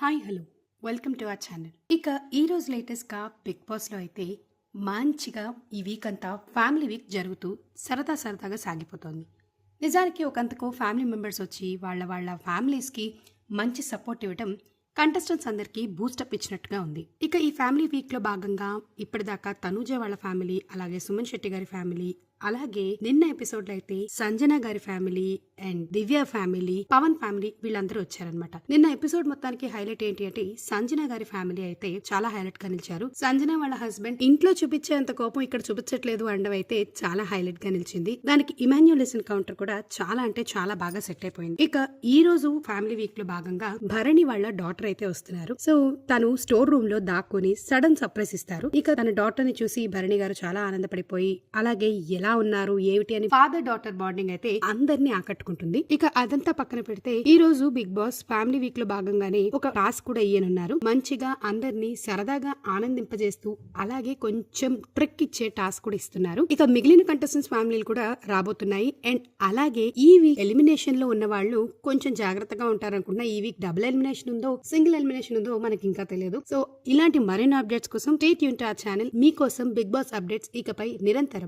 Hi hello welcome to our channel. ఇక ఈ రోజు లేటెస్ట్గా బిగ్ బాస్లో అయితే మంచిగా ఈ వీక్ అంతా ఫ్యామిలీ వీక్ జరుగుతూ సరదాగా సాగిపోతోంది. నిజానికి ఒకంతకు ఫ్యామిలీ మెంబర్స్ వచ్చి వాళ్ళ ఫ్యామిలీస్కి మంచి సపోర్ట్ ఇవ్వడం కంటెస్టెంట్స్ అందరికీ బూస్టప్ ఇచ్చినట్టుగా ఉంది. ఇక ఈ ఫ్యామిలీ వీక్లో భాగంగా ఇప్పటిదాకా తనూజ వాళ్ళ ఫ్యామిలీ, అలాగే సుమన్ శెట్టి గారి ఫ్యామిలీ, అలాగే నిన్న ఎపిసోడ్ లో అయితే సంజన గారి family and Divya family, Pawan family వీళ్ళందరూ వచ్చారనమాట. నిన్న ఎపిసోడ్ మొత్తానికి హైలైట్ ఏంటి అంటే సంజన గారి ఫ్యామిలీ అయితే చాలా హైలైట్ గా నిలిచారు. సంజన వాళ్ళ హస్బెండ్ ఇంట్లో చూపించేంత కోపం ఇక్కడ చూపించట్లేదు అనడం అయితే చాలా హైలైట్ గా నిలిచింది. దానికి ఇమాన్యులేషన్ కౌంటర్ కూడా చాలా అంటే చాలా బాగా సెట్ అయిపోయింది. ఇక ఈ రోజు ఫ్యామిలీ వీక్ లో భాగంగా భరణి వాళ్ళ డాటర్ అయితే వస్తున్నారు. సో తను స్టోర్ రూమ్ లో దాక్కుని సడన్ సర్ప్రైజ్ ఇస్తారు. ఇక తన డాటర్ ని చూసి భరణి గారు చాలా ఆనందపడిపోయి అలాగే ఎలా ఉన్నారు ఏమిటి అని ఫాదర్ డాటర్ బాండింగ్ అయితే అందరినీ ఆకట్టుకుంటుంది. ఇక అదంతా పక్కన పెడితే ఈ రోజు బిగ్ బాస్ ఫ్యామిలీ వీక్ లో భాగంగానే ఒక టాస్క్ కూడా ఇయ్యనున్నారు. మంచిగా అందరినీ సరదాగా ఆనందింపజేస్తూ అలాగే కొంచెం ట్రిక్ ఇచ్చే టాస్క్ కూడా ఇస్తున్నారు. ఇక మిగిలిన కంటెస్టెంట్స్ ఫ్యామిలీలు కూడా రాబోతున్నాయి. అండ్ అలాగే ఈ వీక్ ఎలిమినేషన్ లో ఉన్న వాళ్ళు కొంచెం జాగ్రత్తగా ఉంటారనుకుంటున్నా. ఈ వీక్ డబుల్ ఎలిమినేషన్ ఉందో సింగిల్ ఎలిమినేషన్ ఉందో మనకి ఇంకా తెలియదు. సో ఇలాంటి మరిన్ని అప్డేట్స్ కోసం stay tune to our channel. మీకోసం బిగ్ బాస్ అప్డేట్స్ ఇకపై నిరంతరం.